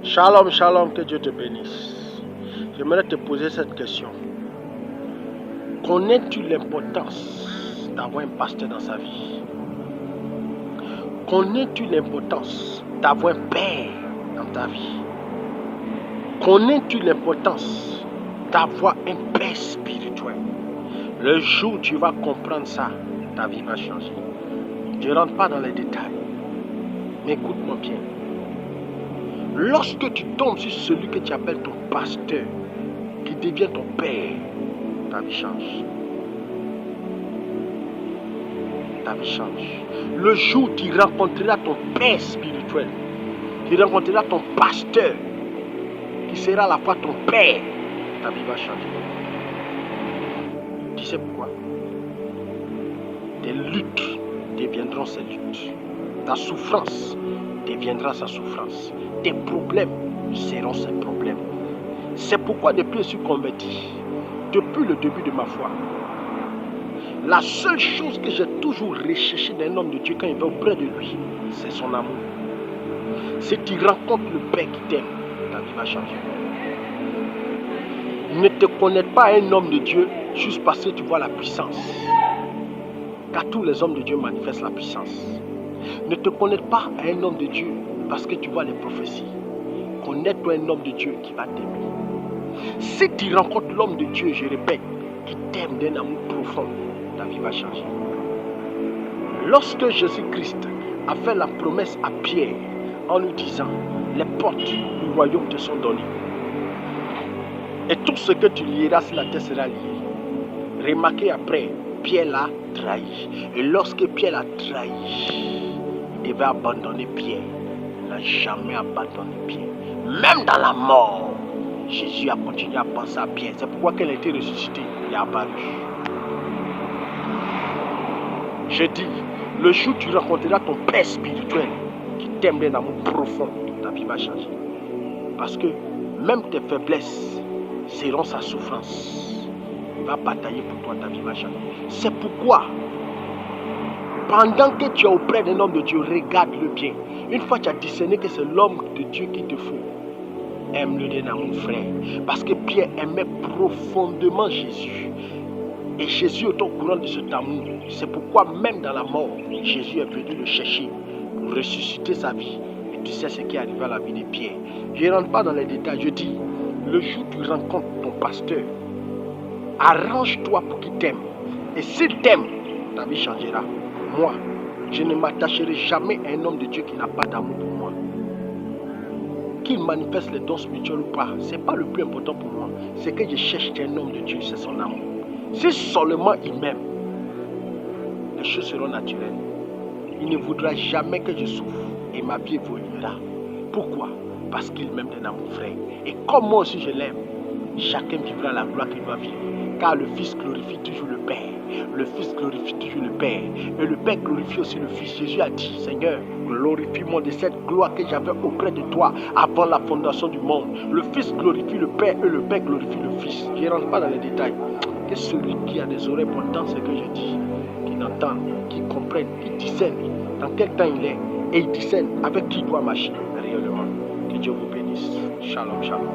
Shalom, shalom, que Dieu te bénisse. J'aimerais te poser cette question. Connais-tu l'importance d'avoir un pasteur dans sa vie? Connais-tu l'importance d'avoir un père dans ta vie? Connais-tu l'importance d'avoir un père spirituel? Le jour où tu vas comprendre ça, ta vie va changer. Je ne rentre pas dans les détails, mais écoute-moi bien. Lorsque tu tombes sur celui que tu appelles ton pasteur, qui devient ton père, ta vie change. Ta vie change. Le jour où tu rencontreras ton père spirituel, tu rencontreras ton pasteur, qui sera à la fois ton père, ta vie va changer. Tu sais pourquoi? Tes luttes deviendront ses luttes. Ta souffrance deviendra sa souffrance. Tes problèmes seront ses problèmes. C'est pourquoi depuis que je suis converti, depuis le début de ma foi, la seule chose que j'ai toujours recherché d'un homme de Dieu quand il va auprès de lui, c'est son amour. Si tu rencontres le Père qui t'aime, ta vie va changer. Ne te connecte pas à un homme de Dieu juste parce que tu vois la puissance. Car tous les hommes de Dieu manifestent la puissance. Ne te connecte pas à un homme de Dieu parce que tu vois les prophéties. Connais-toi un homme de Dieu qui va t'aimer. Si tu rencontres l'homme de Dieu, je répète, qui t'aime d'un amour profond, ta vie va changer. Lorsque Jésus-Christ a fait la promesse à Pierre en lui disant, les portes du royaume te sont données. Et tout ce que tu lieras sur la terre sera lié. Remarquez après, Pierre l'a trahi. Et lorsque Pierre l'a trahi, il devait abandonner Pierre. Il n'a jamais abandonné Pierre. Même dans la mort, Jésus a continué à penser à Pierre. C'est pourquoi quand il a été ressuscité, il est apparu. Je dis, le jour où tu rencontreras ton Père spirituel qui t'aime d'un amour profond, ta vie va changer. Parce que même tes faiblesses seront sa souffrance. Il va batailler pour toi, ta vie va changer. C'est pourquoi, pendant que tu es auprès d'un homme de Dieu, regarde-le bien. Une fois que tu as discerné que c'est l'homme de Dieu qu'il te faut, aime-le d'un amour frère. Parce que Pierre aimait profondément Jésus. Et Jésus est au courant de cet amour. C'est pourquoi même dans la mort, Jésus est venu le chercher pour ressusciter sa vie. Et tu sais ce qui est arrivé à la vie de Pierre. Je ne rentre pas dans les détails. Je dis, le jour où tu rencontres ton pasteur, arrange-toi pour qu'il t'aime. Et s'il t'aime, ta vie changera. Moi, je ne m'attacherai jamais à un homme de Dieu qui n'a pas d'amour pour moi. Qu'il manifeste les dons spirituels ou pas, ce n'est pas le plus important pour moi. Ce que je cherche chez un homme de Dieu, c'est son amour. Si seulement il m'aime, les choses seront naturelles. Il ne voudra jamais que je souffre et ma vie évoluera. Pourquoi? Parce qu'il m'aime d'un amour frère. Et comme moi aussi je l'aime, chacun vivra la gloire qu'il doit vivre. Car le Fils glorifie toujours le Père. Le Fils glorifie toujours le Père. Et le Père glorifie aussi le Fils. Jésus a dit, Seigneur, glorifie-moi de cette gloire que j'avais auprès de toi avant la fondation du monde. Le Fils glorifie le Père et le Père glorifie le Fils. Je ne rentre pas dans les détails. Que celui qui a des oreilles pour entendre ce que je dis, qu'il entende, qu'il comprenne, qu'il discerne dans quel temps il est et il discerne avec qui il doit marcher réellement. Que Dieu vous bénisse. Shalom, shalom.